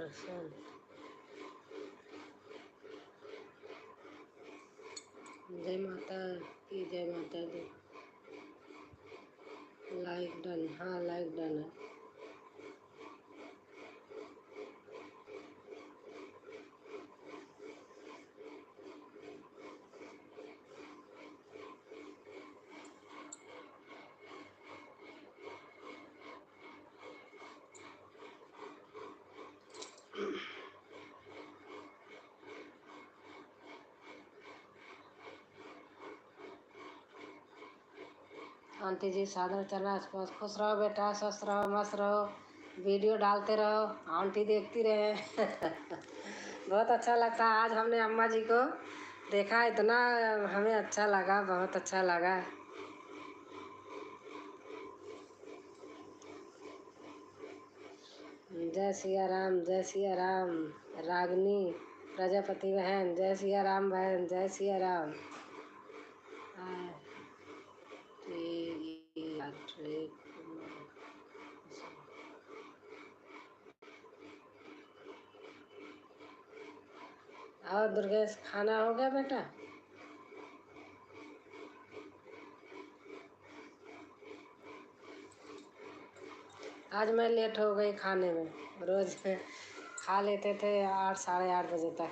दर्शन। जय माता की, जय माता दी। लाइक डन, हाँ लाइक डन है। आंटी जी सादर चरण आसपास। खुश रहो बेटा, स्वस्थ रहो, मस्त रहो, वीडियो डालते रहो, आंटी देखती रहे। बहुत अच्छा लगता है। आज हमने अम्मा जी को देखा, इतना हमें अच्छा लगा, बहुत अच्छा लगा। जय सिया राम, जय सिया राम। रागनी प्रजापति बहन, जय सिया राम बहन, जय सिया राम। और दुर्गेश, खाना हो गया बेटा? आज मैं लेट हो गई खाने में। रोज खा लेते थे 8 साढ़े 8 बजे तक।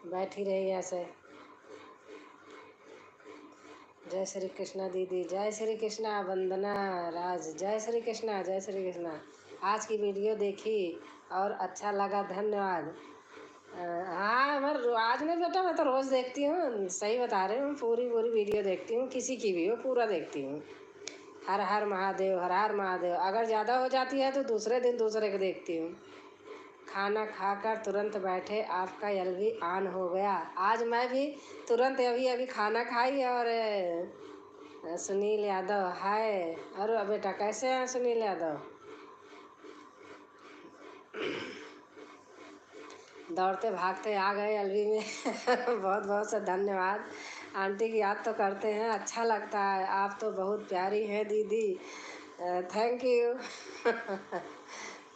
बैठी रही ऐसे। जय श्री कृष्णा दीदी, जय श्री कृष्णा। वंदना राज, जय श्री कृष्णा, जय श्री कृष्णा। आज की वीडियो देखी और अच्छा लगा, धन्यवाद। हाँ, मैं आज नहीं बेटा, मैं तो रोज़ देखती हूँ, सही बता रही हूँ। पूरी पूरी वीडियो देखती हूँ, किसी की भी हो पूरा देखती हूँ। हर हर महादेव, हर हर महादेव। अगर ज़्यादा हो जाती है तो दूसरे दिन दूसरे को देखती हूँ। खाना खाकर तुरंत बैठे, आपका एलवी ऑन हो गया। आज मैं भी तुरंत अभी अभी खाना खाई। और सुनील यादव हाय। और बेटा कैसे हैं सुनील यादव? दौड़ते भागते आ गए एलवी में। बहुत बहुत से धन्यवाद। आंटी की याद तो करते हैं, अच्छा लगता है। आप तो बहुत प्यारी हैं दीदी, थैंक यू।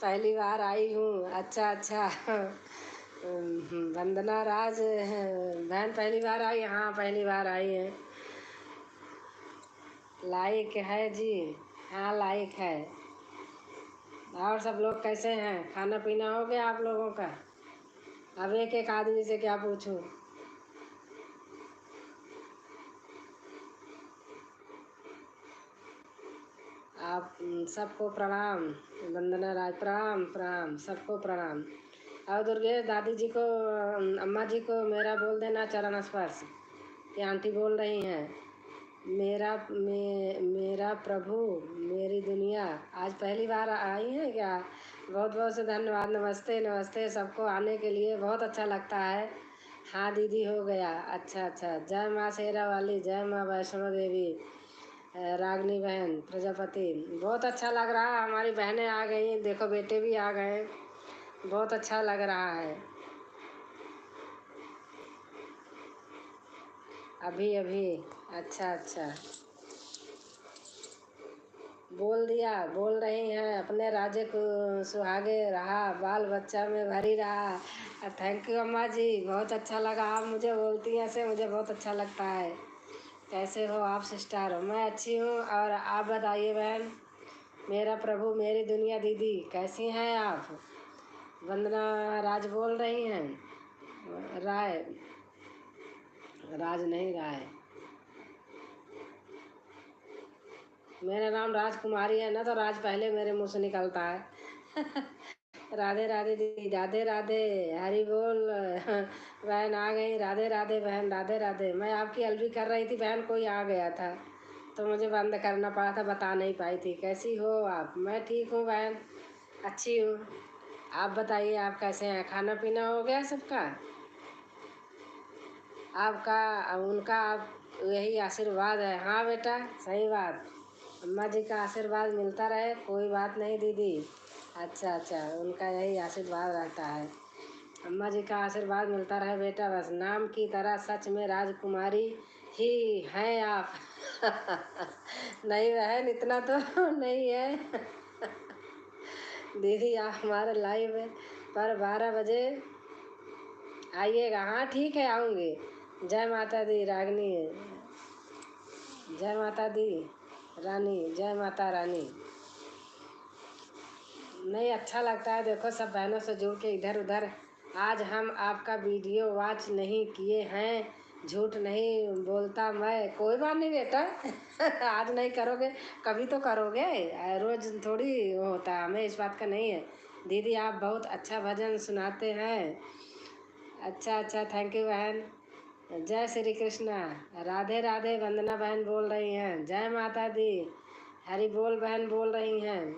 पहली बार आई हूँ। अच्छा अच्छा। वंदना राज बहन पहली बार आई? हाँ पहली बार आई है। लाइक है जी, हाँ लाइक है। और सब लोग कैसे हैं? खाना पीना हो गया आप लोगों का? अब एक एक आदमी से क्या पूछूं। आप सबको प्रणाम। वंदना राज, प्रणाम प्रणाम, सबको प्रणाम। और दुर्गेश दादी जी को, अम्मा जी को मेरा बोल देना चरण स्पर्श। ये आंटी बोल रही हैं। मेरा प्रभु, मेरी दुनिया। आज पहली बार आई हैं क्या? बहुत बहुत से धन्यवाद। नमस्ते नमस्ते सबको आने के लिए, बहुत अच्छा लगता है। हाँ दीदी हो गया। अच्छा अच्छा। जय माँ शेरा वाली, जय माँ वैष्णो देवी। रागनी बहन प्रजापति, बहुत अच्छा लग रहा है। हमारी बहनें आ गई, देखो बेटे भी आ गए, बहुत अच्छा लग रहा है। अभी अभी, अच्छा अच्छा। बोल दिया, बोल रही हैं अपने राज्य को सुहागे रहा, बाल बच्चा में भरी रहा। थैंक यू अम्मा जी, बहुत अच्छा लगा। आप मुझे बोलती हैं ऐसे, मुझे बहुत अच्छा लगता है। कैसे हो आप सिस्टर? मैं अच्छी हूँ। और आप बताइए बहन? मेरा प्रभु मेरी दुनिया दीदी, कैसी हैं आप? वंदना राज बोल रही हैं। राय, राज नहीं राय। मेरा नाम राजकुमारी है ना, तो राज पहले मेरे मुंह से निकलता है। राधे राधे दीदी, राधे राधे, हरी बोल। बहन आ गई, राधे राधे बहन, राधे राधे। मैं आपकी अलवी कर रही थी बहन, कोई आ गया था तो मुझे बंद करना पड़ा था, बता नहीं पाई थी। कैसी हो आप? मैं ठीक हूँ बहन, अच्छी हूँ। आप बताइए आप कैसे हैं? खाना पीना हो गया सबका? आपका उनका आप यही आशीर्वाद है। हाँ बेटा सही बात। अम्मा जी का आशीर्वाद मिलता रहे, कोई बात नहीं दीदी। अच्छा अच्छा, उनका यही आशीर्वाद रहता है। अम्मा जी का आशीर्वाद मिलता रहे बेटा, बस। नाम की तरह सच में राजकुमारी ही हैं आप। नहीं बहन, इतना तो नहीं है। दीदी आप हमारे लाइव पर 12 बजे आइएगा। हाँ ठीक है, आऊँगी। जय माता दी रागनी, जय माता दी रानी, जय माता रानी। नहीं अच्छा लगता है, देखो सब बहनों से जुड़ के इधर उधर। आज हम आपका वीडियो वॉच नहीं किए हैं, झूठ नहीं बोलता मैं। कोई बात नहीं बेटा आज नहीं करोगे कभी तो करोगे, रोज थोड़ी होता है। हमें इस बात का नहीं है। दीदी आप बहुत अच्छा भजन सुनाते हैं। अच्छा अच्छा, थैंक यू बहन। जय श्री कृष्णा, राधे राधे। वंदना बहन बोल रही हैं, जय माता दी। हरि बोल बहन बोल रही हैं।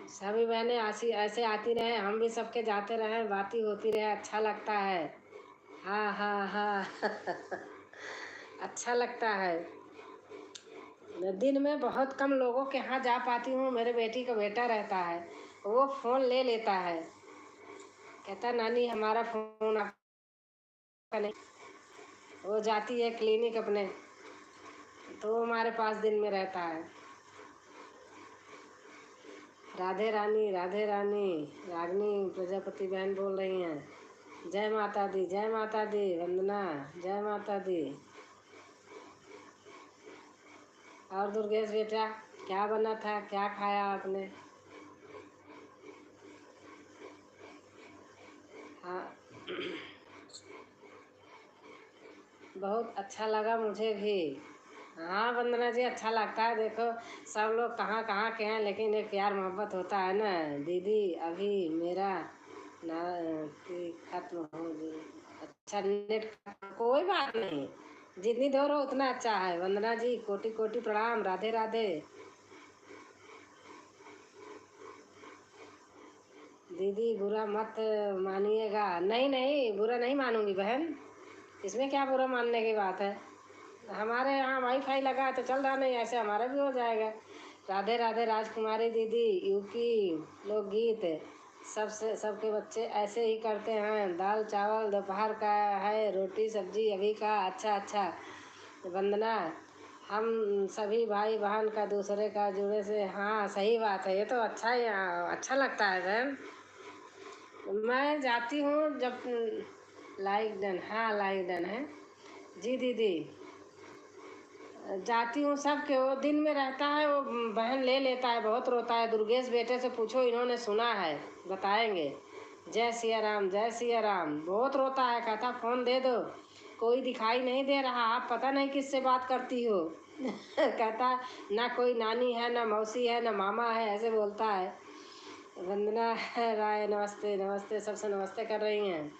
सभी बहनें ऐसे आती रहे, हम भी सबके जाते रहे, बातें होती रहे, अच्छा लगता है। हाँ हाँ हाँ अच्छा लगता है। दिन में बहुत कम लोगों के यहाँ जा पाती हूँ। मेरे बेटी का बेटा रहता है, वो फ़ोन ले लेता है, कहता नानी हमारा फ़ोन आपका नहीं। वो जाती है क्लिनिक अपने, तो वो हमारे पास दिन में रहता है। राधे रानी, राधे रानी। रागनी प्रजापति बहन बोल रही हैं, जय माता दी, जय माता दी। वंदना, जय माता दी। और दुर्गेश बेटा क्या बना था, क्या खाया आपने? हाँ बहुत अच्छा लगा मुझे भी। हाँ वंदना जी अच्छा लगता है, देखो सब लोग कहाँ कहाँ के हैं, लेकिन एक प्यार मोहब्बत होता है ना। दीदी अभी मेरा ना कि खत्म हो गई। अच्छा नेट कोई बात नहीं, जितनी दूर हो उतना अच्छा है। वंदना जी कोटि कोटि प्रणाम, राधे राधे। दीदी बुरा मत मानिएगा। नहीं नहीं बुरा नहीं मानूंगी बहन, इसमें क्या बुरा मानने की बात है। हमारे यहाँ वाईफाई लगा है तो चल रहा, नहीं ऐसे हमारा भी हो जाएगा। राधे राधे राजकुमारी दीदी। यूपी लोकगीत, सबसे सबके बच्चे ऐसे ही करते हैं। दाल चावल दोपहर का है, रोटी सब्जी अभी का। अच्छा अच्छा वंदना, हम सभी भाई बहन का दूसरे का जुड़े से। हाँ सही बात है, ये तो अच्छा ही अच्छा लगता है बहन। मैं जाती हूँ जब लाइक डन, हाँ लाइक डन है जी दीदी। जाती हूँ सबके, वो दिन में रहता है, वो बहन ले लेता है, बहुत रोता है। दुर्गेश बेटे से पूछो, इन्होंने सुना है, बताएंगे। जय सिया राम, जय सिया राम। बहुत रोता है, कहता फ़ोन दे दो, कोई दिखाई नहीं दे रहा, आप पता नहीं किससे बात करती हो कहता ना कोई नानी है, ना मौसी है, ना मामा है, ऐसे बोलता है। वंदना राय नमस्ते नमस्ते, सबसे नमस्ते कर रही हैं।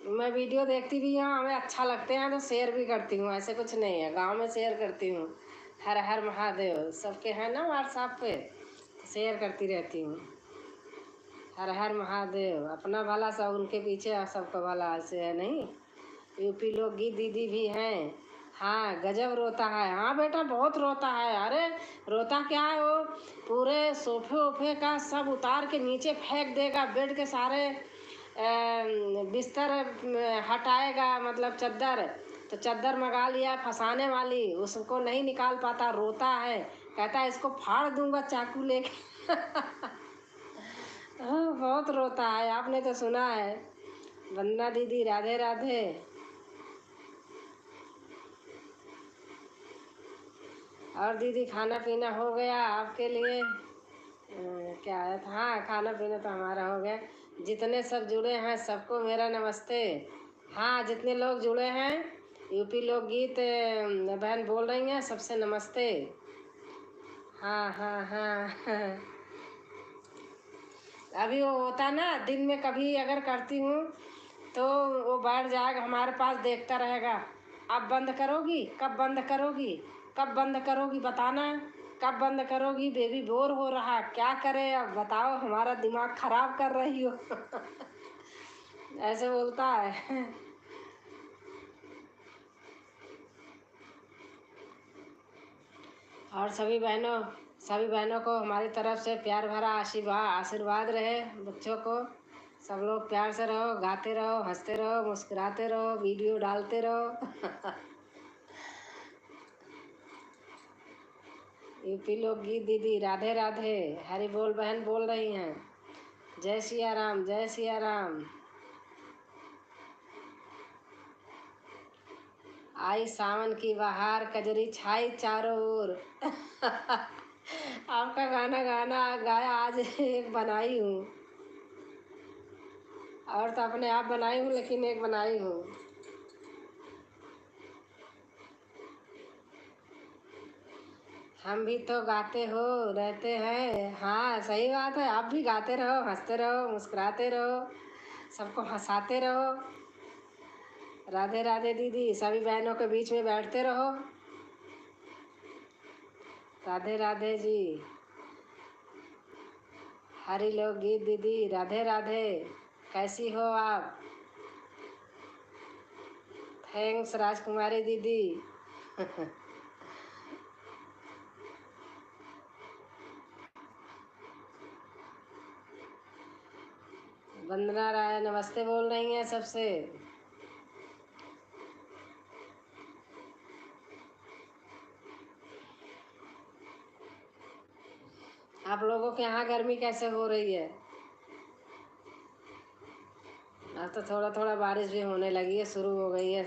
मैं वीडियो देखती भी हूँ, हमें अच्छा लगते हैं तो शेयर भी करती हूँ, ऐसे कुछ नहीं है। गांव में शेयर करती हूँ, हर हर महादेव सबके हैं ना व्हाट्सएप पे, शेयर करती रहती हूँ। हर हर महादेव, अपना भला सब उनके पीछे, सबका भला ऐसे है नहीं। यूपी लोकगीत दीदी भी हैं। हाँ गजब रोता है, हाँ बेटा बहुत रोता है। अरे रोता क्या है, वो पूरे सोफे वोफे का सब उतार के नीचे फेंक देगा, बेड के सारे बिस्तर हटाएगा, मतलब चादर, तो चादर मंगा लिया फंसाने वाली, उसको नहीं निकाल पाता, रोता है, कहता है इसको फाड़ दूंगा चाकू लेके हाँ बहुत रोता है, आपने तो सुना है। वंदना दीदी राधे राधे। और दीदी खाना पीना हो गया आपके लिए? क्या है, हाँ खाना पीना तो हमारा हो गया। जितने सब जुड़े हैं सबको मेरा नमस्ते। हाँ जितने लोग जुड़े हैं, यूपी लोकगीत बहन बोल रही हैं, सबसे नमस्ते। हाँ हाँ हाँ अभी वो होता ना, दिन में कभी अगर करती हूँ तो वो बैठ जाएगा हमारे पास, देखता रहेगा। अब बंद करोगी, कब बंद करोगी, कब बंद करोगी बताना, कब बंद करोगी, बेबी बोर हो रहा, क्या करे अब बताओ, हमारा दिमाग खराब कर रही हो ऐसे बोलता है और सभी बहनों को हमारी तरफ से प्यार भरा आशीर्वाद आशीर्वाद रहे बच्चों को। सब लोग प्यार से रहो, गाते रहो, हंसते रहो, मुस्कुराते रहो, वीडियो डालते रहो। यूपी लोकगीत दीदी राधे राधे, हरि बोल बहन बोल रही हैं। जय सिया राम, जय सिया राम। आई सावन की बहार, कजरी छाई चारों ओर। आपका गाना गाना गाया आज एक बनाई हूँ, और तो अपने आप बनाई हूँ, लेकिन एक बनाई हूँ। हम भी तो गाते हो रहते हैं। हाँ सही बात है, आप भी गाते रहो, हंसते रहो, मुस्कुराते रहो, सबको हंसाते रहो। राधे राधे दीदी, सभी बहनों के बीच में बैठते रहो। राधे राधे जी। हरि लोकगीत दीदी राधे राधे, कैसी हो आप? थैंक्स राजकुमारी दीदी। वंदना राय नमस्ते बोल रही हैं सबसे। आप लोगों के यहाँ गर्मी कैसे हो रही है? अब तो थोड़ा थोड़ा बारिश भी होने लगी है, शुरू हो गई है।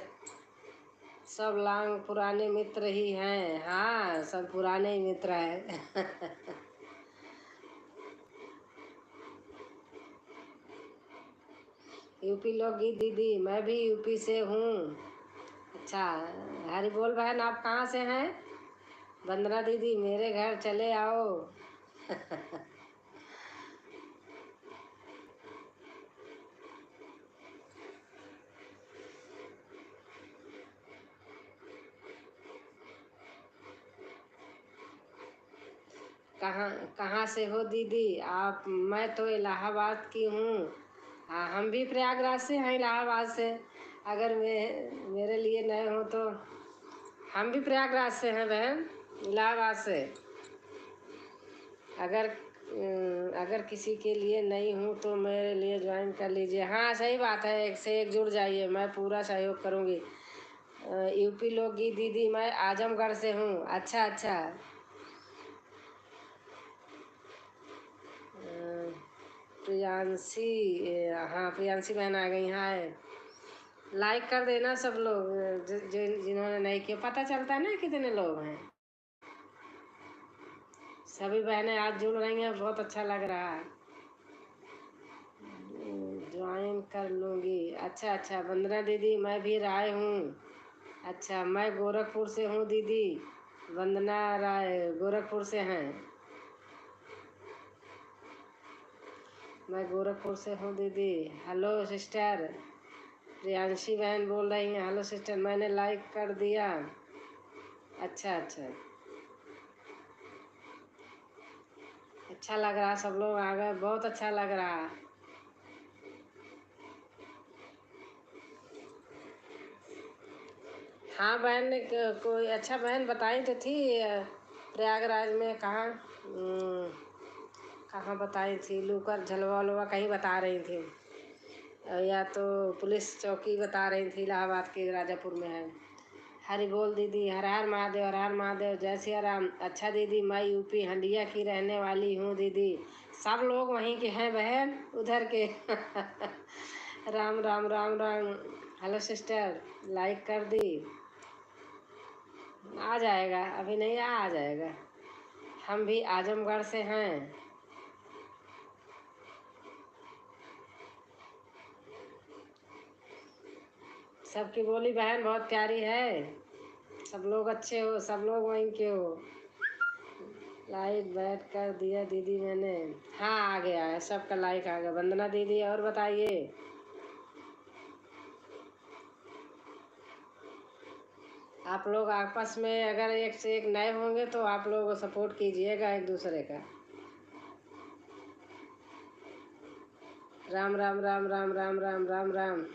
सब लॉन्ग पुराने मित्र ही हैं। हाँ सब पुराने ही मित्र हैं। यूपी लोकगीत दीदी, मैं भी यूपी से हूँ। अच्छा, हरि बोल बहन आप कहाँ से हैं? वंदना दीदी मेरे घर चले आओ। कहाँ कहाँ से हो दीदी आप? मैं तो इलाहाबाद की हूँ। हाँ हम भी प्रयागराज से हैं, इलाहाबाद से। अगर मेरे लिए नए हो तो। हम भी प्रयागराज से हैं बहन, इलाहाबाद से। अगर किसी के लिए नहीं हूँ तो मेरे लिए ज्वाइन कर लीजिए। हाँ सही बात है, एक से एक जुड़ जाइए, मैं पूरा सहयोग करूँगी। यूपी लोकगीत दीदी, मैं आजमगढ़ से हूँ। अच्छा अच्छा। प्रियांशी, हाँ प्रियांशी बहन आ गई। हाँ लाइक कर देना सब लोग, जिन्होंने नहीं किया। पता चलता है ना कितने लोग हैं। सभी बहनें आज जुड़ रही हैं, बहुत अच्छा लग रहा है। ज्वाइन कर लूँगी। अच्छा अच्छा वंदना दीदी, मैं भी राय हूँ। अच्छा मैं गोरखपुर से हूँ दीदी। वंदना राय गोरखपुर से हैं। मैं गोरखपुर से हूँ दीदी। हेलो सिस्टर, प्रियांशी बहन बोल रही हैं। हेलो सिस्टर, मैंने लाइक कर दिया। अच्छा अच्छा, अच्छा लग रहा, सब लोग आ गए, बहुत अच्छा लग रहा। हाँ बहन ने कोई अच्छा बहन बताई तो थी, प्रयागराज में कहाँ, कहाँ बताई थी, लूकर झलवा उलवा कहीं बता रही थी, या तो पुलिस चौकी बता रही थी, इलाहाबाद के राजापुर में है। हरि बोल दीदी, हर हर महादेव, हर हर महादेव, जय सिया राम। अच्छा दीदी, मैं यूपी हंडिया की रहने वाली हूँ दीदी। सब लोग वहीं के हैं बहन, उधर के। Ram Ram Ram Ram. Hello sister, like कर दी। आ जाएगा, अभी नहीं आ जाएगा। हम भी आजमगढ़ से हैं। सबकी बोली बहन बहुत प्यारी है। सब लोग अच्छे हो, सब लोग वहीं के हो। लाइक बैठ कर दिया दीदी मैंने। हाँ आ गया है, सबका लाइक आ गया। वंदना दीदी और बताइए। आप लोग आपस में अगर एक से एक नए होंगे तो आप लोग सपोर्ट कीजिएगा एक दूसरे का। राम राम राम राम राम राम राम राम।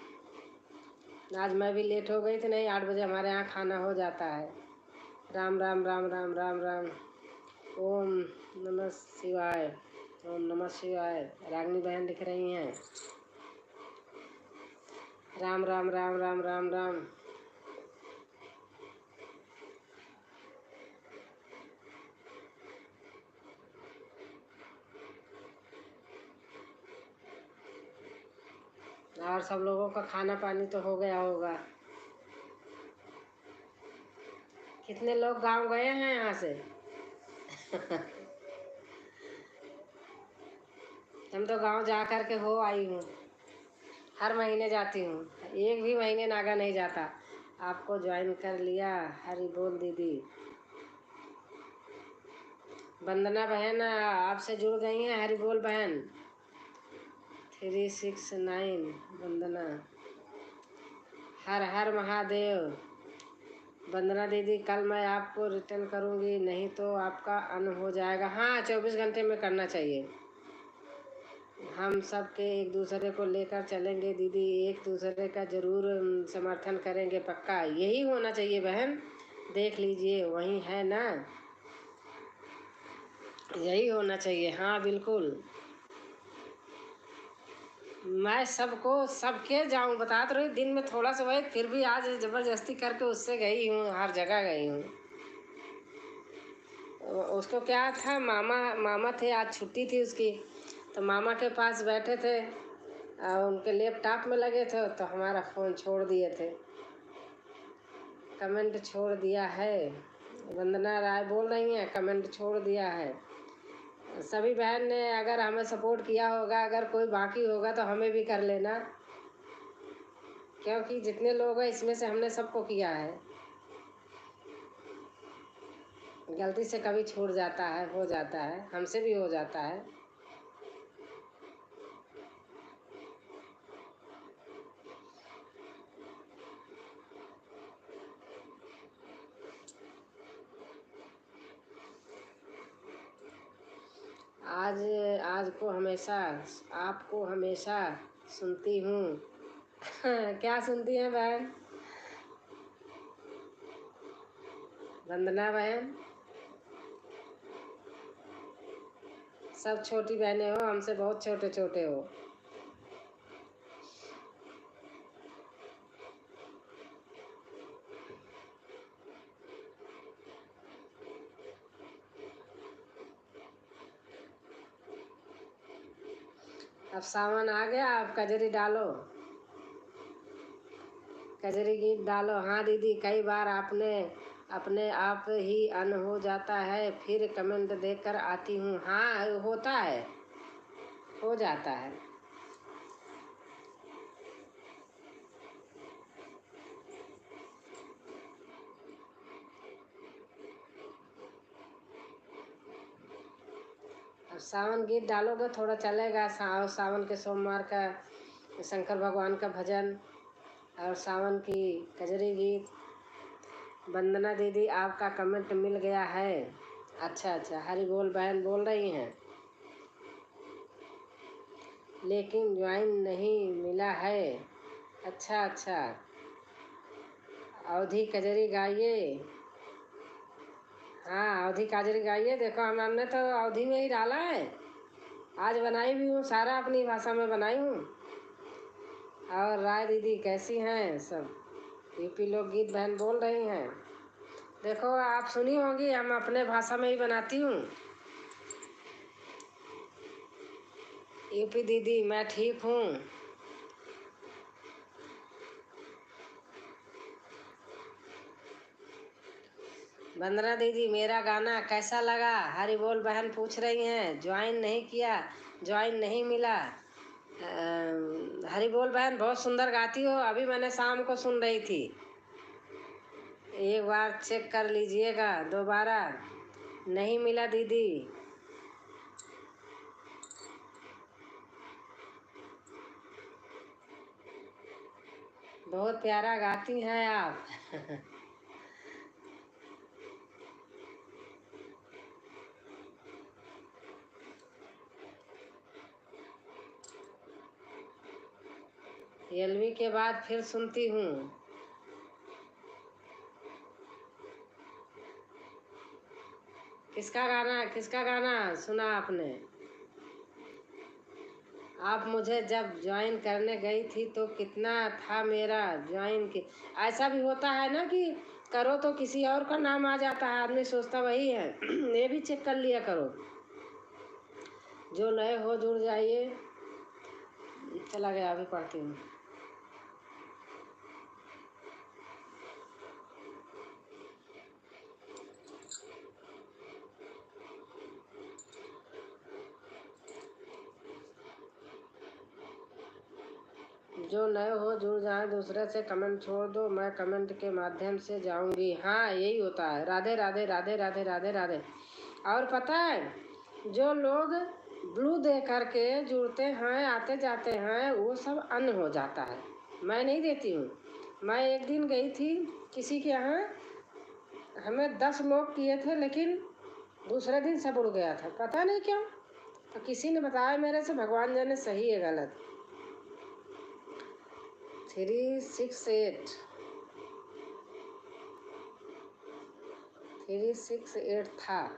आज मैं भी लेट हो गई थी, नहीं 8 बजे हमारे यहाँ खाना हो जाता है। राम राम राम राम राम राम। ओम नमः शिवाय, ओम नमः शिवाय। रागनी बहन लिख रही हैं। राम राम राम राम राम राम। और सब लोगों का खाना पानी तो हो गया होगा। कितने लोग गांव गए हैं यहाँ से? हम तो गांव जा कर के हो आई हूँ। हर महीने जाती हूँ, एक भी महीने नागा नहीं जाता। आपको ज्वाइन कर लिया। हरी बोल दीदी। वंदना बहन आपसे जुड़ गई हैं। हरी बोल बहन। 369 वंदना। हर हर महादेव। वंदना दीदी कल मैं आपको रिटर्न करूँगी, नहीं तो आपका अन हो जाएगा। हाँ, 24 घंटे में करना चाहिए। हम सब के एक दूसरे को लेकर चलेंगे दीदी, एक दूसरे का ज़रूर समर्थन करेंगे, पक्का यही होना चाहिए बहन। देख लीजिए वही है ना, यही होना चाहिए। हाँ बिल्कुल। मैं सबको सबके जाऊँ बता तो रही, दिन में थोड़ा सा वही, फिर भी आज ज़बरदस्ती करके उससे गई हूँ, हर जगह गई हूँ। उसको क्या था, मामा मामा थे, आज छुट्टी थी उसकी, तो मामा के पास बैठे थे और उनके लैपटॉप में लगे थे, तो हमारा फ़ोन छोड़ दिए थे। कमेंट छोड़ दिया है। वंदना राय बोल रही हैं कमेंट छोड़ दिया है। सभी बहन ने अगर हमें सपोर्ट किया होगा, अगर कोई बाकी होगा तो हमें भी कर लेना, क्योंकि जितने लोग हैं इसमें से हमने सबको किया है। गलती से कभी छूट जाता है, हो जाता है, हमसे भी हो जाता है। आज आज को हमेशा आपको हमेशा सुनती हूँ। क्या सुनती हैं बहन? वंदना बहन, सब छोटी बहनें हो, हमसे बहुत छोटे छोटे हो। अब सावन आ गया, अब कजरी डालो, कजरी गीत डालो। हाँ दीदी, कई बार आपने अपने आप ही अन हो जाता है, फिर कमेंट देकर आती हूँ। हाँ होता है, हो जाता है। अब सावन गीत डालोगे थोड़ा चलेगा। सावन के सोमवार का शंकर भगवान का भजन और सावन की कजरी गीत। वंदना दीदी आपका कमेंट मिल गया है। अच्छा अच्छा, हरी बोल बहन बोल रही हैं, लेकिन ज्वाइन नहीं मिला है। अच्छा अच्छा, अवधि कजरी गाइए। हाँ अवधि कजरी गाइए। देखो हमने तो अवधि में ही डाला है, आज बनाई भी हूँ, सारा अपनी भाषा में बनाई हूँ। और राय दीदी कैसी हैं सब? यूपी लोकगीत बहन बोल रही हैं। देखो आप सुनी होंगी, हम अपने भाषा में ही बनाती हूँ। यूपी दीदी मैं ठीक हूँ। वंदना दीदी मेरा गाना कैसा लगा? हरी बोल बहन पूछ रही हैं, ज्वाइन नहीं किया, ज्वाइन नहीं मिला। हरी बोल बहन बहुत सुंदर गाती हो, अभी मैंने शाम को सुन रही थी, एक बार चेक कर लीजिएगा दोबारा। नहीं मिला दीदी। बहुत प्यारा गाती हैं आप। एलवी के बाद फिर सुनती हूँ। किसका गाना सुना आपने? आप मुझे जब ज्वाइन करने गई थी तो कितना था मेरा ज्वाइन की। ऐसा भी होता है ना कि करो तो किसी और का नाम आ जाता है, आदमी सोचता वही है। ये भी चेक कर लिया करो। जो नए हो जुड़ जाइए। चला गया, अभी पढ़ती हूँ। जो नए हो जुड़ जाए, दूसरे से कमेंट छोड़ दो, मैं कमेंट के माध्यम से जाऊंगी। हाँ, यही होता है। राधे राधे राधे राधे राधे राधे। और पता है, जो लोग ब्लू दे करके जुड़ते हैं, आते जाते हैं, वो सब अन्य हो जाता है। मैं नहीं देती हूँ। मैं एक दिन गई थी किसी के यहाँ, हमें 10 लोग किए थे, लेकिन दूसरे दिन सब उड़ गया था, पता नहीं क्यों। तो किसी ने बताया मेरे से, भगवान जाने सही है गलत। 368 था।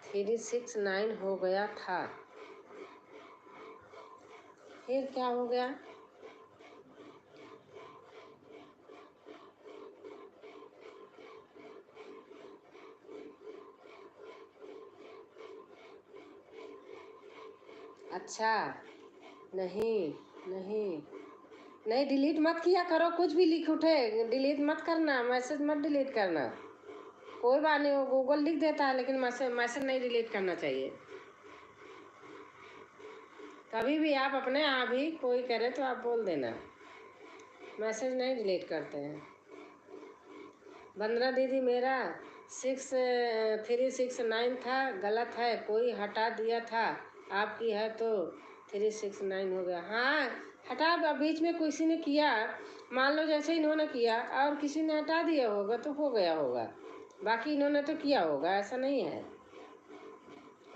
369 हो गया था। फिर क्या हो गया? अच्छा, नहीं नहीं नहीं, डिलीट मत किया करो। कुछ भी लिख उठे डिलीट मत करना, मैसेज मत डिलीट करना। कोई बात नहीं, वो गूगल लिख देता है, लेकिन मैसेज नहीं डिलीट करना चाहिए। कभी भी आप अपने यहाँ भी कोई करे तो आप बोल देना, मैसेज नहीं डिलीट करते हैं। वंदना दीदी, मेरा 369 था, गलत है, कोई हटा दिया था। आपकी है तो 369 हो गया। हाँ, हटा, बीच में किसी ने किया, मान लो जैसे इन्होंने किया और किसी ने हटा दिया होगा तो हो गया होगा। बाकी इन्होंने तो किया होगा, ऐसा नहीं है।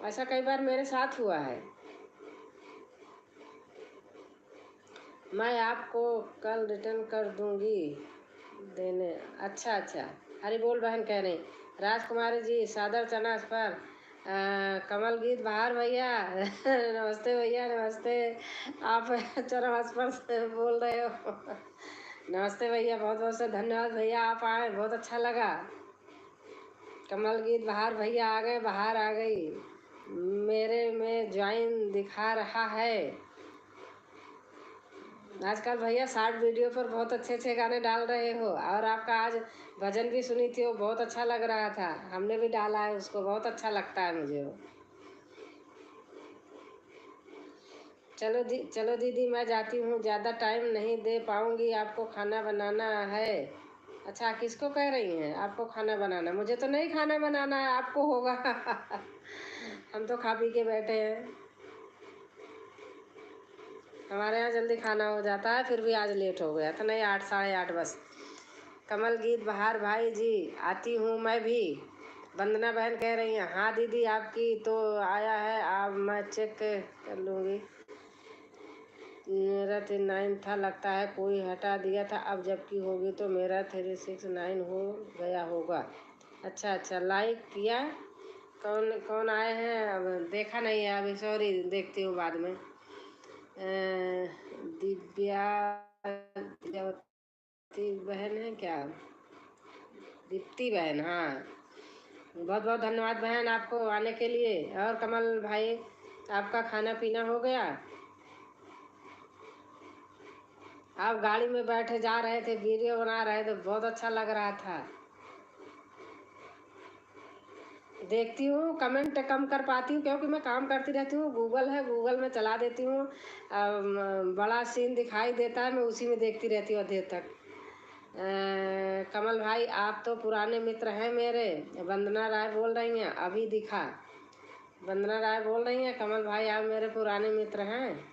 ऐसा कई बार मेरे साथ हुआ है। मैं आपको कल रिटर्न कर दूंगी देने। अच्छा अच्छा, हरी बोल बहन कह रही। राजकुमारी जी, सादर चनास पर कमल गीत बहार भैया। नमस्ते भैया, नमस्ते। आप चरवास पर से बोल रहे हो। नमस्ते भैया, बहुत बहुत से धन्यवाद भैया, आप आए, बहुत अच्छा लगा। कमल गीत बहार भैया आ गए, बाहर आ गई। मेरे में ज्वाइन दिखा रहा है। आजकल भैया शॉर्ट वीडियो पर बहुत अच्छे अच्छे गाने डाल रहे हो, और आपका आज भजन भी सुनी थी, वो बहुत अच्छा लग रहा था। हमने भी डाला है उसको, बहुत अच्छा लगता है मुझे वो। चलो दीदी, मैं जाती हूँ, ज़्यादा टाइम नहीं दे पाऊँगी, आपको खाना बनाना है। अच्छा, किसको कह रही हैं आपको खाना बनाना? मुझे तो नहीं खाना बनाना है, आपको होगा। हम तो खा पी के बैठे हैं। हमारे यहाँ जल्दी खाना हो जाता है, फिर भी आज लेट हो गया था। नहीं, 8 साढ़े 8 बस। कमल गीत बहार भाई जी, आती हूँ मैं भी। वंदना बहन कह रही हैं, हाँ दीदी, आपकी तो आया है, आप मैं चेक कर लूँगी। मेरा 369 था, लगता है कोई हटा दिया था, अब जबकि होगी तो मेरा 369 हो गया होगा। अच्छा अच्छा, लाइक किया। कौन कौन आए हैं? अब देखा नहीं है अभी, सॉरी, देखती हूँ बाद में। दिव्या बहन है क्या? दीप्ति बहन, हाँ, बहुत बहुत धन्यवाद बहन आपको आने के लिए। और कमल भाई, आपका खाना पीना हो गया? आप गाड़ी में बैठे जा रहे थे, वीडियो बना रहे थे, बहुत अच्छा लग रहा था। देखती हूँ, कमेंट कम कर पाती हूँ क्योंकि मैं काम करती रहती हूँ। गूगल है, गूगल में चला देती हूँ। बड़ा सीन दिखाई देता है, मैं उसी में देखती रहती हूँ देर तक। कमल भाई, आप तो पुराने मित्र हैं मेरे। वंदना राय बोल रही हैं, अभी दिखा। वंदना राय बोल रही हैं, कमल भाई आप मेरे पुराने मित्र हैं।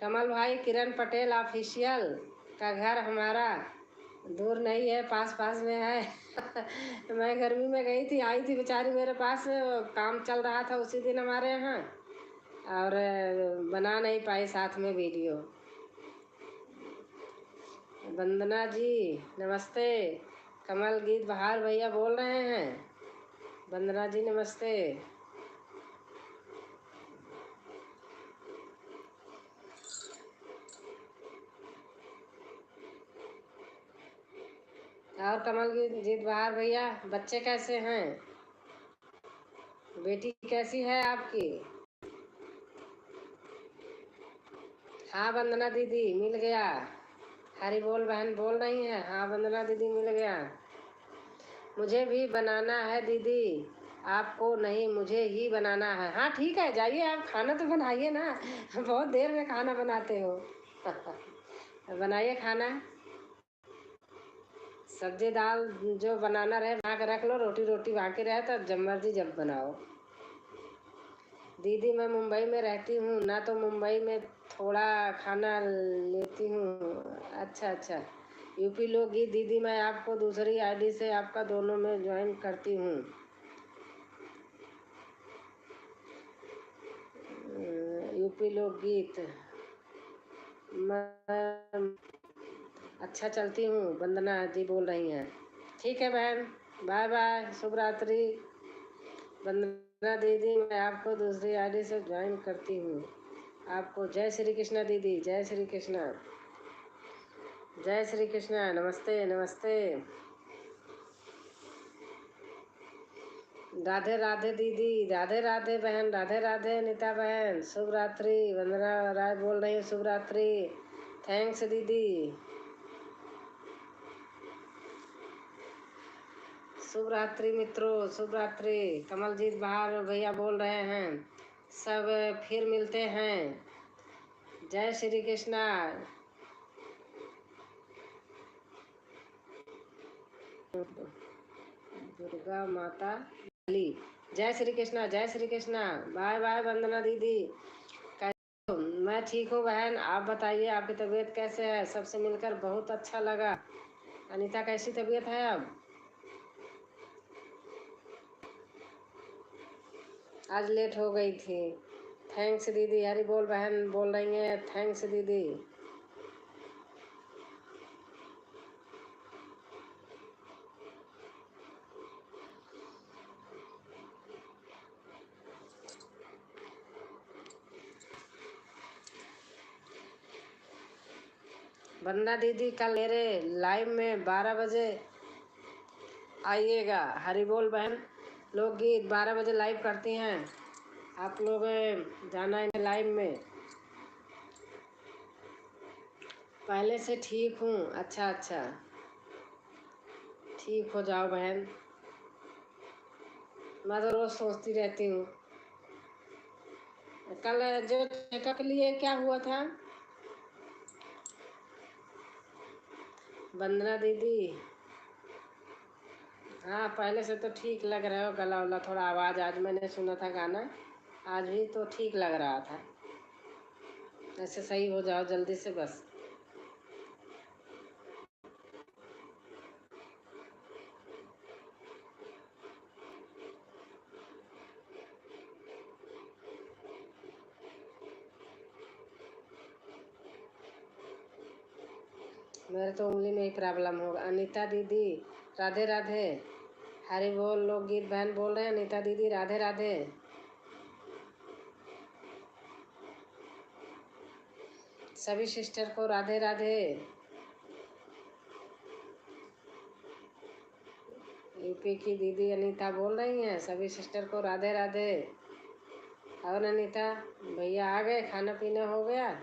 कमल भाई, किरण पटेल ऑफिशियल का घर हमारा दूर नहीं है, पास पास में है। मैं गर्मी में गई थी, आई थी बेचारी मेरे पास, काम चल रहा था उसी दिन हमारे यहाँ, और बना नहीं पाई साथ में वीडियो। वंदना जी नमस्ते। कमल गीत बहार भैया बोल रहे हैं। वंदना जी नमस्ते। और कमल गीत बहार भैया बच्चे कैसे हैं? बेटी कैसी है आपकी? हाँ वंदना दीदी मिल गया। हरी बोल बहन बोल रही हैं। हाँ वंदना दीदी मिल गया। मुझे भी बनाना है दीदी, आपको नहीं मुझे ही बनाना है। हाँ ठीक है, जाइए आप खाना तो बनाइए ना। बहुत देर में खाना बनाते हो। बनाइए खाना। सब्जी दाल जो बनाना रहे बना के रख लो, रोटी रोटी बाकी रहे तो जब मर्जी जब बनाओ। दीदी मैं मुंबई में रहती हूँ ना, तो मुंबई में थोड़ा खाना लेती हूँ। अच्छा अच्छा, यूपी लोकगीत दीदी मैं आपको दूसरी आईडी से आपका दोनों में ज्वाइन करती हूँ। यूपी लोकगीत मैं अच्छा चलती हूँ। वंदना जी बोल रही हैं। ठीक है बहन, बाय बाय, शुभ रात्रि। वंदना दीदी मैं आपको दूसरी आईडी से ज्वाइन करती हूँ। आपको जय श्री कृष्णा दीदी, जय श्री कृष्णा, जय श्री कृष्णा। नमस्ते नमस्ते। राधे राधे दीदी, राधे राधे बहन, राधे राधे अनिता बहन, शुभ रात्रि। वंदना राय बोल रही हूँ, शुभ रात्रि। थैंक्स दीदी, शुभ रात्रि मित्रों, शुभ रात्रि। कमलजीत बहार भैया बोल रहे हैं। सब फिर मिलते हैं। जय श्री कृष्णा। दुर्गा माता काली, जय श्री कृष्णा, जय श्री कृष्णा। बाय बाय वंदना दीदी। कैसे हो? मैं ठीक हूँ बहन, आप बताइए आपकी तबीयत कैसे है? सबसे मिलकर बहुत अच्छा लगा। अनीता कैसी तबीयत है अब? आज लेट हो गई थी। थैंक्स दीदी। हरी बोल बहन बोल रही हैं, थैंक्स दीदी। वंदना दीदी कल मेरे लाइव में 12 बजे आइएगा। हरी बोल बहन लोकगीत 12 बजे लाइव करती हैं। आप लोग जाना है लाइव में। पहले से ठीक हूँ। अच्छा अच्छा, ठीक हो जाओ बहन। मैं तो रोज़ सोचती रहती हूँ। कल जो चेकअप लिए क्या हुआ था? वंदना दीदी हाँ पहले से तो ठीक लग रहा हो। गला वला थोड़ा आवाज़ आज मैंने सुना था गाना, आज भी तो ठीक लग रहा था। ऐसे सही हो जाओ जल्दी से बस। मेरे तो उंगली में ही प्रॉब्लम होगा। अनीता दीदी राधे राधे। हरी बोल लोकगीत बहन बोल रहे हैं। अनीता दीदी राधे राधे। सभी सिस्टर को राधे राधे। यूपी की दीदी अनीता बोल रही हैं, सभी सिस्टर को राधे राधे। और अनीता भैया आ गए, खाना पीना हो गया?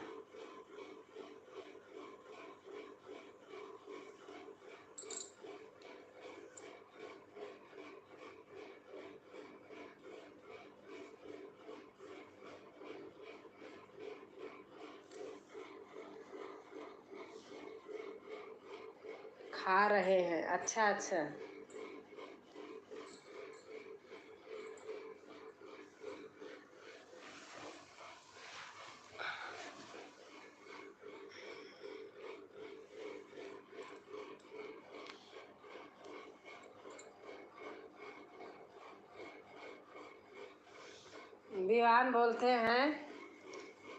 खा रहे हैं, अच्छा अच्छा। विवान बोलते हैं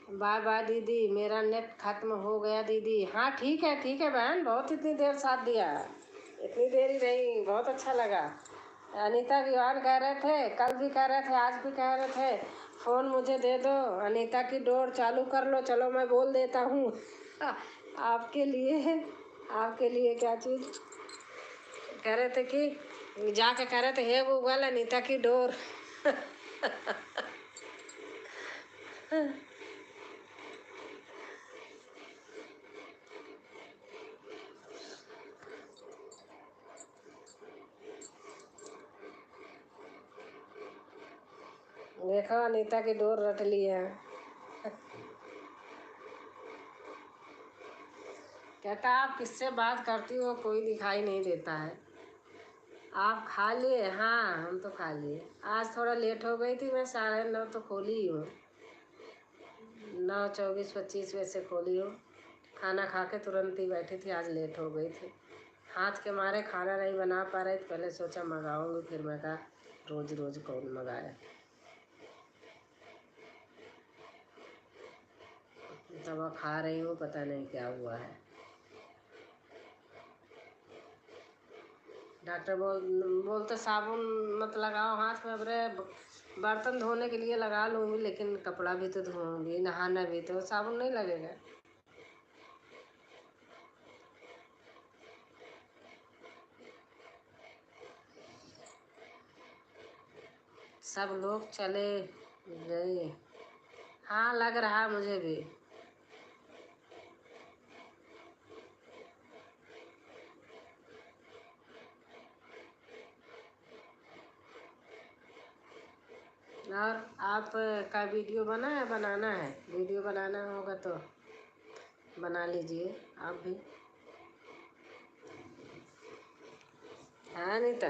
बाय बाय दीदी, मेरा नेट खत्म हो गया दीदी। हाँ ठीक है बहन, बहुत इतनी देर साथ दिया, इतनी देर ही नहीं, बहुत अच्छा लगा। अनीता विवान कह रहे थे, कल भी कह रहे थे, आज भी कह रहे थे फ़ोन मुझे दे दो, अनीता की डोर चालू कर लो। चलो मैं बोल देता हूँ आपके लिए। आपके लिए क्या चीज़ कह रहे थे कि जाके कह रहे थे, हे गूगल अनीता की डोर देखो अनीता की डोर रट ली है। कहता आप किससे बात करती हो, कोई दिखाई नहीं देता है। आप खा लिए? हाँ हम तो खा लिए। आज थोड़ा लेट हो गई थी, मैं 9:30 तो खोली ही हूँ, 9:24-25 वैसे खोली हूँ। खाना खा के तुरंत ही बैठी थी, आज लेट हो गई थी। हाथ के मारे खाना नहीं बना पा रही, तो पहले सोचा मंगाऊंगी, फिर मैं कहा रोज़ रोज़ कौन मंगाए। दवा खा रही हूँ, पता नहीं क्या हुआ है। डॉक्टर बोलते साबुन मत लगाओ हाथ में। अरे बर्तन धोने के लिए लगा लूँगी, लेकिन कपड़ा भी तो धोऊंगी, नहाना भी तो, साबुन नहीं लगेगा। सब लोग चले गए। हाँ लग रहा मुझे भी। और आप का वीडियो बनाना है, वीडियो बनाना होगा तो बना लीजिए आप भी। हाँ नहीं तो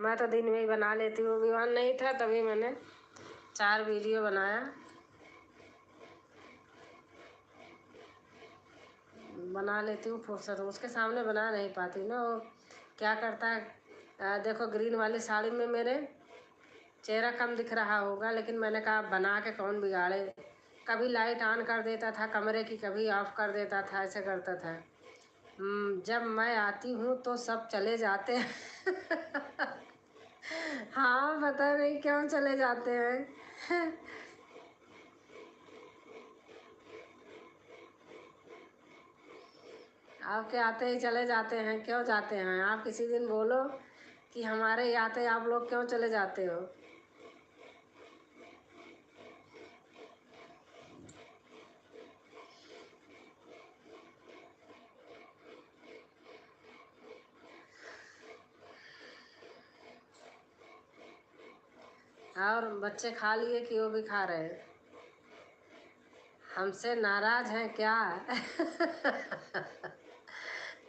मैं तो दिन में ही बना लेती हूँ। विवान नहीं था तभी मैंने 4 वीडियो बनाया। बना लेती हूँ फुर्सत, उसके सामने बना नहीं पाती ना। वो क्या करता है, देखो ग्रीन वाली साड़ी में मेरे चेहरा कम दिख रहा होगा, लेकिन मैंने कहा बना के कौन बिगाड़े। कभी लाइट ऑन कर देता था कमरे की, कभी ऑफ कर देता था, ऐसे करता था। जब मैं आती हूँ तो सब चले जाते हैं हाँ पता नहीं क्यों चले जाते हैं आपके आते ही चले जाते हैं, क्यों जाते हैं? आप किसी दिन बोलो कि हमारे आते आप लोग क्यों चले जाते हो। और बच्चे खा लिए कि वो भी खा रहे हैं? हमसे नाराज हैं क्या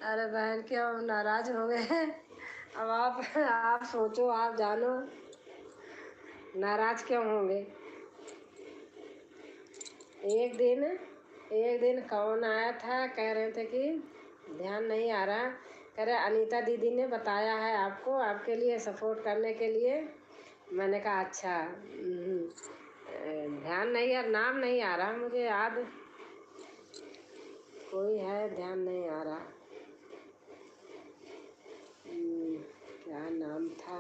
अरे बहन क्यों हम नाराज हो गए अब आप सोचो, आप जानो नाराज क्यों होंगे। एक दिन कौन आया था, कह रहे थे कि ध्यान नहीं आ रहा, कह रहे अनीता दीदी ने बताया है आपको, आपके लिए सपोर्ट करने के लिए। मैंने कहा अच्छा। ध्यान नहीं, यार नाम नहीं आ रहा मुझे याद, कोई है ध्यान नहीं आ रहा। क्या नाम था,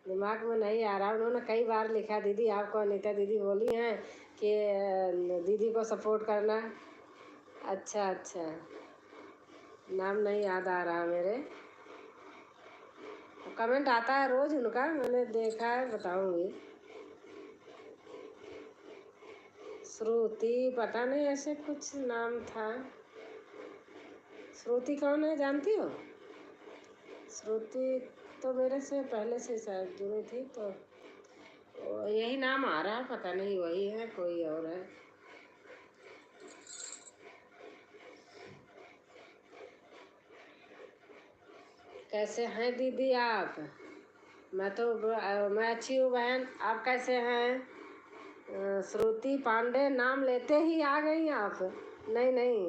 दिमाग में नहीं आ रहा। उन्होंने कई बार लिखा, दीदी आपको अनीता दीदी बोली हैं कि दीदी को सपोर्ट करना। अच्छा अच्छा, नाम नहीं याद आ रहा मेरे। कमेंट आता है रोज़ उनका, मैंने देखा है, बताऊंगी। श्रुति पता नहीं, ऐसे कुछ नाम था। श्रुति कौन है, जानती हो? श्रुति तो मेरे से पहले से शायद जुड़ी थी, तो यही नाम आ रहा है, पता नहीं वही है कोई और है। कैसे हैं दीदी आप? मैं अच्छी हूँ बहन, आप कैसे हैं? श्रुति पांडे नाम लेते ही आ गई आप। नहीं नहीं,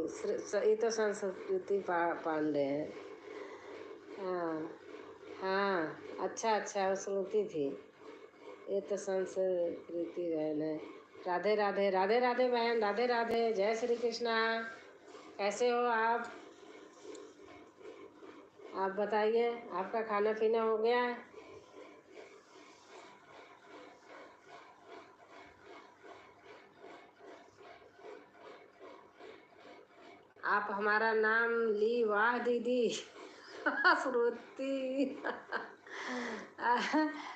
ये तो संस्कृति पांडे हैं। हाँ हाँ, अच्छा अच्छा, वो श्रुति थी। ये तो संस्कृति बहन है। राधे राधे, राधे राधे बहन, राधे राधे, जय श्री कृष्णा। कैसे हो आप बताइए, आपका खाना पीना हो गया? आप हमारा नाम ली, वाह दीदी। श्रुति।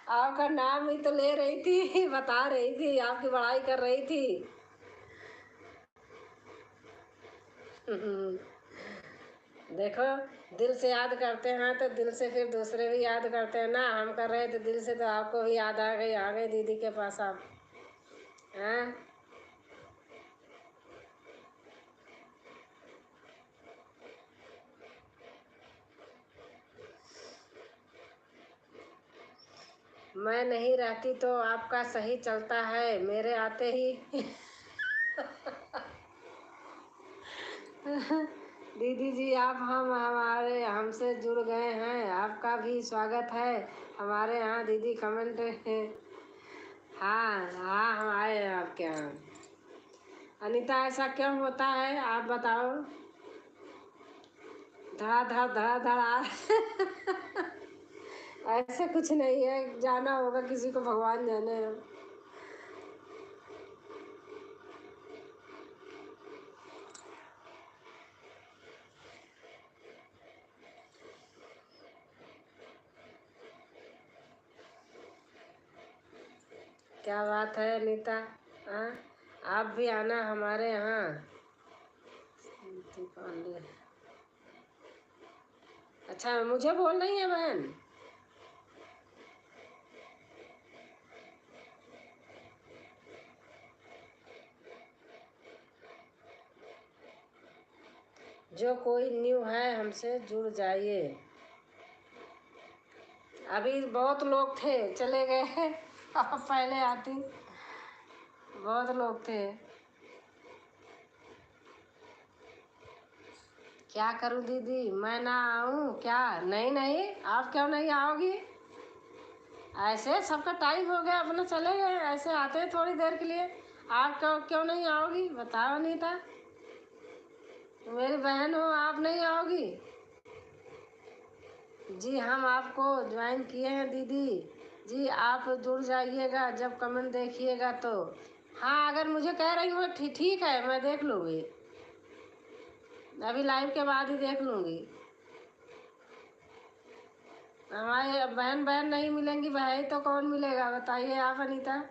आपका नाम ही तो ले रही थी, बता रही थी, आपकी बड़ाई कर रही थी। देखो, दिल से याद करते हैं तो दिल से फिर दूसरे भी याद करते हैं ना। हम कर रहे थे दिल से, तो आपको भी याद आ गई दीदी के पास आप। हैं? मैं नहीं रहती तो आपका सही चलता है, मेरे आते ही। दीदी जी, आप हमारे हमसे जुड़ गए हैं, आपका भी स्वागत है हमारे यहाँ। दीदी कमेंट है। हाँ हाँ, हम आए हैं आपके यहाँ। अनीता, ऐसा क्यों होता है आप बताओ? धड़ा धड़ धड़ा धड़ा। ऐसा कुछ नहीं है, जाना होगा किसी को, भगवान जाने। क्या बात है अनीता? हाँ, आप भी आना हमारे यहाँ। अच्छा, मुझे बोल रही है बहन? जो कोई न्यू है हमसे जुड़ जाइए। अभी बहुत लोग थे, चले गए। आप पहले आती। बहुत लोग थे। क्या करूं दीदी, मैं ना आऊं क्या? नहीं नहीं, आप क्यों नहीं आओगी? ऐसे सबका टाइम हो गया, अपना चले गए, ऐसे आते हैं थोड़ी देर के लिए। आप क्यों क्यों नहीं आओगी, बताओ अनीता। मेरी बहन हो, आप नहीं आओगी? जी, हम आपको ज्वाइन किए हैं दीदी जी, आप जुड़ जाइएगा जब कमेंट देखिएगा तो। हाँ, अगर मुझे कह रही हो ठीक है, मैं देख लूँगी। अभी लाइव के बाद ही देख लूँगी। हमारे बहन बहन नहीं मिलेंगी, भाई तो कौन मिलेगा बताइए आप अनीता।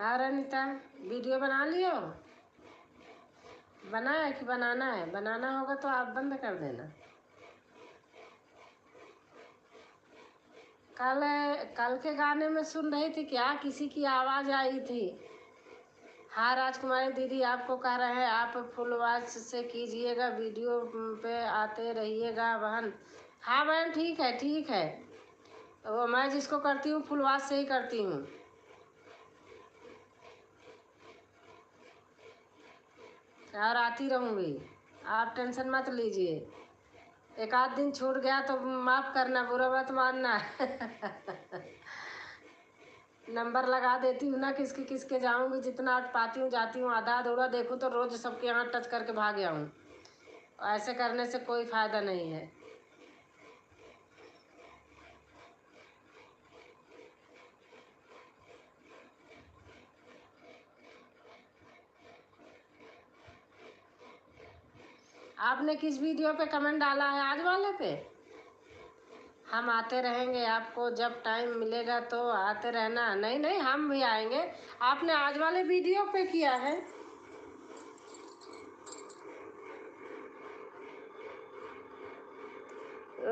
और अनीता, वीडियो बना लियो? बना है कि बनाना है? बनाना होगा तो आप बंद कर देना। कल कल के गाने में सुन रही थी क्या, किसी की आवाज़ आई थी। हाँ राजकुमारी दीदी, आपको कह रहे हैं आप फुल आवाज से कीजिएगा, वीडियो पे आते रहिएगा बहन। हाँ बहन, ठीक है ठीक है। वो मैं जिसको करती हूँ फुल आवाज से ही करती हूँ। और आती रहूँगी, आप टेंशन मत लीजिए। एक आध दिन छूट गया तो माफ़ करना, बुरा मत मानना। नंबर लगा देती हूँ ना, किसके किसके जाऊँगी, जितना पाती हूँ जाती हूँ, आधा अधूरा देखूँ तो रोज़ सबके यहाँ टच करके भाग आऊँ। ऐसे करने से कोई फ़ायदा नहीं है। आपने किस वीडियो पे कमेंट डाला है, आज वाले पे? हम आते रहेंगे, आपको जब टाइम मिलेगा तो आते रहना। नहीं नहीं, हम भी आएंगे। आपने आज वाले वीडियो पे किया है?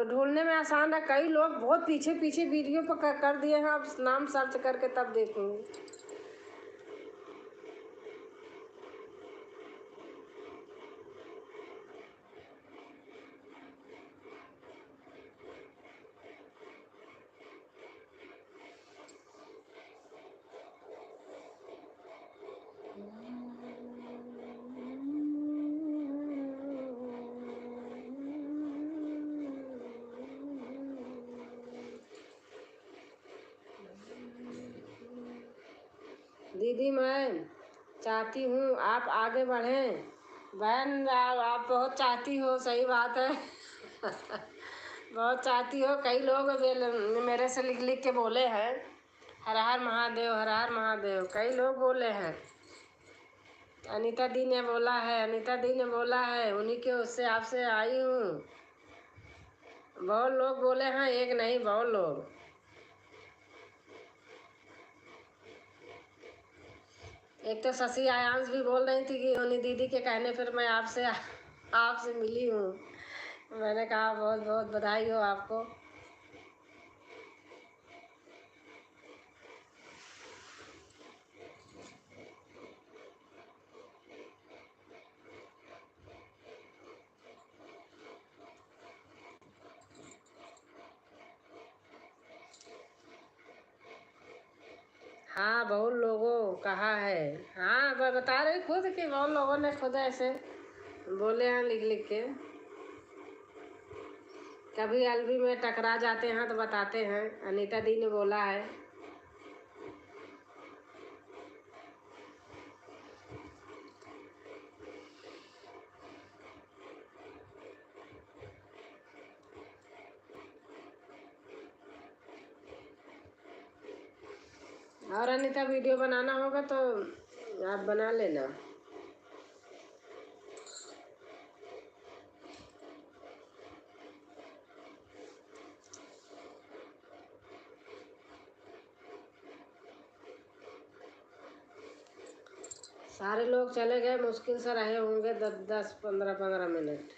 ढूंढने में आसान है, कई लोग बहुत पीछे पीछे वीडियो पर कर दिए हैं, अब नाम सर्च करके तब देखूंगी। दीदी मैं चाहती हूँ आप आगे बढ़ें। बहन आप बहुत चाहती हो, सही बात है। बहुत चाहती हो। कई लोग मेरे से लिख लिख के बोले हैं हर हर महादेव, हर हर महादेव, कई लोग बोले हैं। अनीता दी ने बोला है, अनीता दी ने बोला है, उन्हीं के उससे आपसे आई हूँ। बहुत लोग बोले हैं, एक नहीं बहुत लोग। एक तो शशि आयांश भी बोल रही थी कि उन्हीं दीदी के कहने पर मैं आपसे मिली हूँ। मैंने कहा बहुत बहुत बधाई हो आपको। हाँ बहुत लोगों कहा है। हाँ बता रही खुद कि बहुत लोगों ने खुद ऐसे बोले हैं लिख लिख के। कभी एलबी में टकरा जाते हैं तो बताते हैं, अनीता दी ने बोला है। और अनीता वीडियो बनाना होगा तो आप बना लेना। सारे लोग चले गए, मुश्किल से रहे होंगे 10-15 मिनट।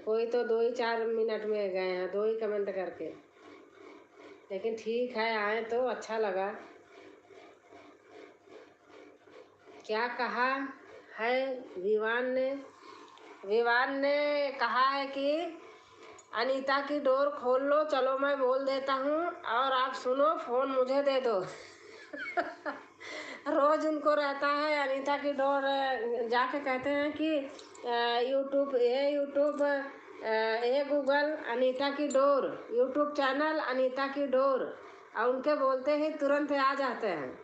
कोई तो 2 ही 4 मिनट में गए हैं, 2 ही कमेंट करके। लेकिन ठीक है, आए तो अच्छा लगा। क्या कहा है विवान ने कहा है कि अनीता की डोर खोल लो, चलो मैं बोल देता हूँ और आप सुनो, फोन मुझे दे दो। रोज उनको रहता है अनीता की डोर। जाके कहते हैं कि यूट्यूब ये गूगल अनीता की डोर, यूट्यूब चैनल अनीता की डोर, और उनके बोलते ही तुरंत आ जाते हैं।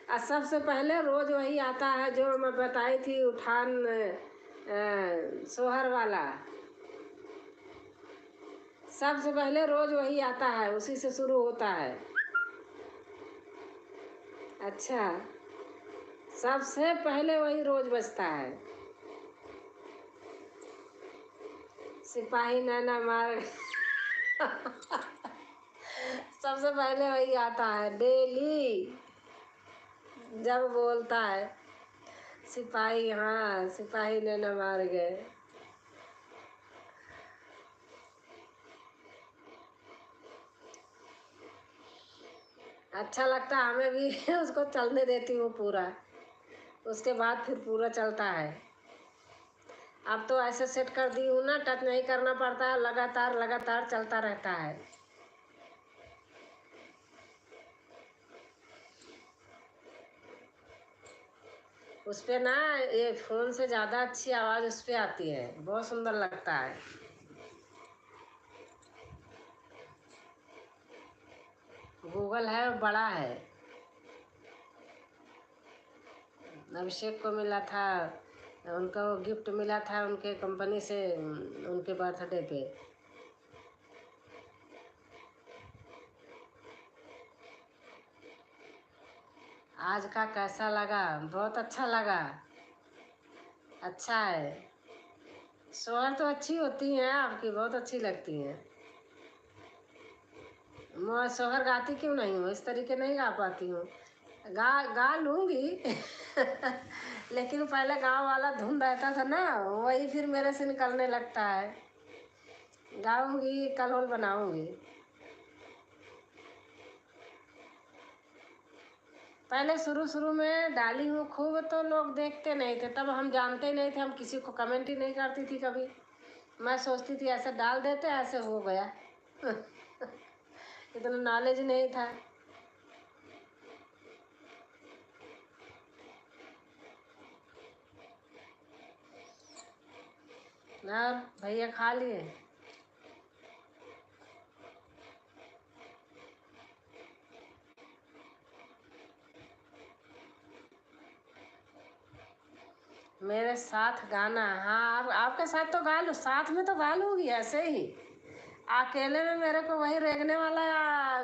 और सबसे पहले रोज वही आता है जो मैं बताई थी, उठान सोहर वाला। सबसे पहले रोज वही आता है, उसी से शुरू होता है। अच्छा, सबसे पहले वही रोज बजता है। सिपाही नैना मार। सबसे पहले वही आता है डेली जब बोलता है सिपाही। हाँ, सिपाही नैना मार गए। अच्छा लगता है हमें भी। उसको चलने देती हूँ पूरा, उसके बाद फिर पूरा चलता है। अब तो ऐसे सेट कर दी हूँ ना, टच नहीं करना पड़ता है, लगातार लगातार चलता रहता है। उस पे ना ये फोन से ज़्यादा अच्छी आवाज़ उस पे आती है, बहुत सुंदर लगता है। गूगल है और बड़ा है। अभिषेक को मिला था, उनको गिफ्ट मिला था उनके कंपनी से उनके बर्थडे पे। आज का कैसा लगा? बहुत अच्छा लगा। अच्छा है। सोहर तो अच्छी होती हैं आपकी, बहुत अच्छी लगती हैं। मैं सोहर गाती क्यों नहीं हूँ? इस तरीके नहीं गा पाती हूँ। गा गा लूँगी। लेकिन पहले गाँव वाला धुन रहता था ना, वही फिर मेरे से निकलने लगता है। गाऊँगी, कल बनाऊँगी। पहले शुरू शुरू में डाली हूँ खूब, तो लोग देखते नहीं थे, तब हम जानते नहीं थे, हम किसी को कमेंट ही नहीं करती थी कभी। मैं सोचती थी ऐसे डाल देते, ऐसे हो गया। इतना नॉलेज नहीं था। और भैया खा लिए? मेरे साथ गाना, हाँ आपके साथ तो गा लूँ, साथ में तो गा लूँगी ऐसे ही। अकेले में मेरे को वही रेगने वाला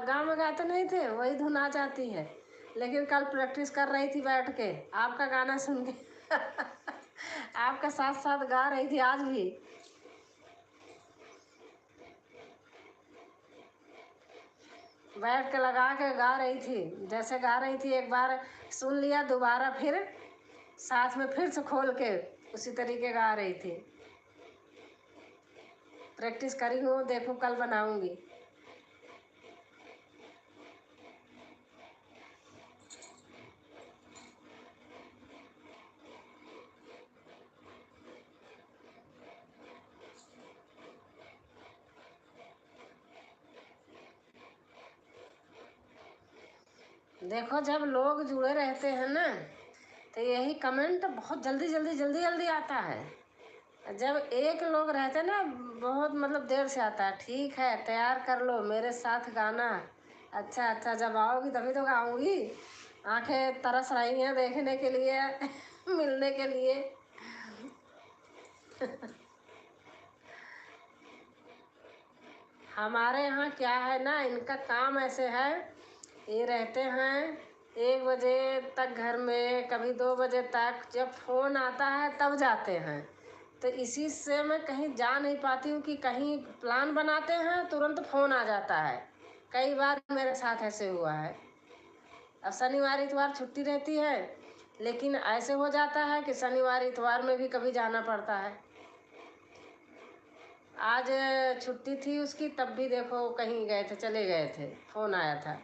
गाँव में गाते नहीं थे वही धुन आ जाती है। लेकिन कल प्रैक्टिस कर रही थी बैठ के आपका गाना सुन के आपका साथ साथ गा रही थी आज भी। बैठ के लगा के गा रही थी, जैसे गा रही थी एक बार सुन लिया, दोबारा फिर साथ में फिर से खोल के उसी तरीके गा रही थी। प्रैक्टिस करी हूँ, देखो कल बनाऊंगी। देखो जब लोग जुड़े रहते हैं ना तो यही कमेंट बहुत जल्दी जल्दी जल्दी जल्दी आता है। जब एक लोग रहते ना बहुत मतलब देर से आता है। ठीक है तैयार कर लो मेरे साथ गाना। अच्छा अच्छा, जब आओगी तभी तो गाऊंगी। आंखें तरस रही हैं देखने के लिए मिलने के लिए। हमारे यहाँ क्या है ना, इनका काम ऐसे है, ये रहते हैं 1 बजे तक घर में, कभी 2 बजे तक। जब फ़ोन आता है तब जाते हैं। तो इसी से मैं कहीं जा नहीं पाती हूँ कि कहीं प्लान बनाते हैं तुरंत फ़ोन आ जाता है। कई बार मेरे साथ ऐसे हुआ है। अब शनिवार इतवार छुट्टी रहती है, लेकिन ऐसे हो जाता है कि शनिवार इतवार में भी कभी जाना पड़ता है। आज छुट्टी थी उसकी, तब भी देखो कहीं गए थे, चले गए थे, फ़ोन आया था।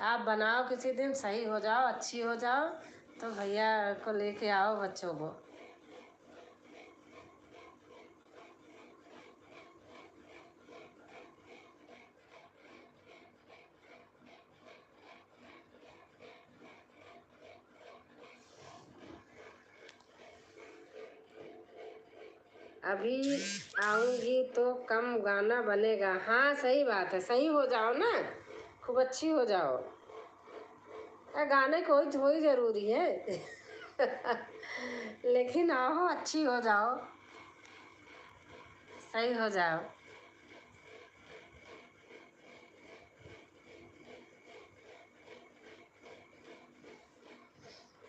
आप बनाओ किसी दिन, सही हो जाओ, अच्छी हो जाओ, तो भैया को लेके आओ बच्चों को। अभी आऊंगी तो कम गाना बनेगा। हाँ सही बात है, सही हो जाओ ना, खूब अच्छी हो जाओ। गाने को ही जरूरी है लेकिन आओ अच्छी हो जाओ, सही हो जाओ।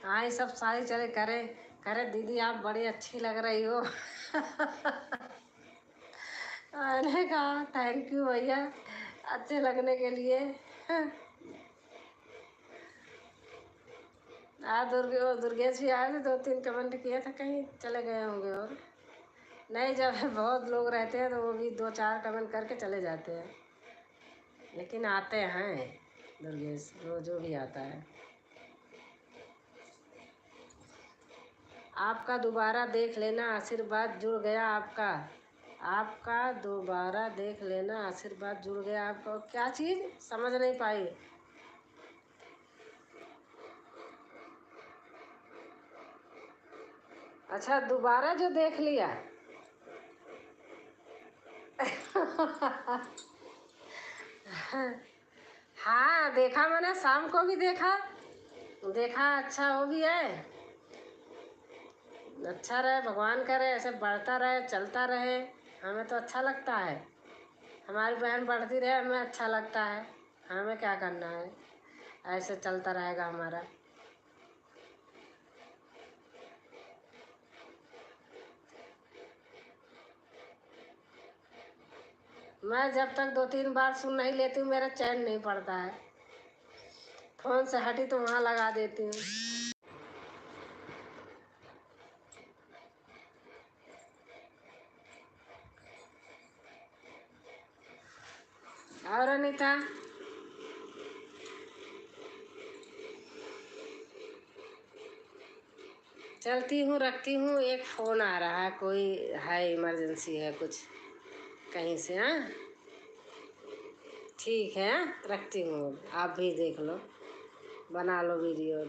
हाँ ये सब सारी चले करे करे। दीदी आप बड़ी अच्छी लग रही हो मैंने कहा थैंक यू भैया, अच्छे लगने के लिए दुर्गेश भी आए थे, 2-3 कमेंट किए थे, कहीं चले गए होंगे। और नहीं, जब बहुत लोग रहते हैं तो वो भी 2-4 कमेंट करके चले जाते हैं, लेकिन आते हैं दुर्गेश जो भी आता है। आपका दोबारा देख लेना आशीर्वाद जुड़ गया आपका। आपका दोबारा देख लेना आशीर्वाद जुड़ गया आपका। क्या चीज़ समझ नहीं पाई। अच्छा दोबारा जो देख लिया हाँ देखा, मैंने शाम को भी देखा। देखा अच्छा वो भी है। अच्छा रहे, भगवान करे ऐसे बढ़ता रहे, चलता रहे। हमें तो अच्छा लगता है, हमारी बहन बढ़ती रहे, हमें अच्छा लगता है। हमें क्या करना है, ऐसे चलता रहेगा हमारा। मैं जब तक 2-3 बार सुन नहीं लेती हूँ मेरा चैन नहीं पड़ता है। फोन से हटी तो वहाँ लगा देती हूँ। और अनीता, चलती हूँ रखती हूँ, एक फ़ोन आ रहा है, कोई है इमरजेंसी है कुछ कहीं से। हाँ ठीक है, रखती हूँ। आप भी देख लो, बना लो वीडियो।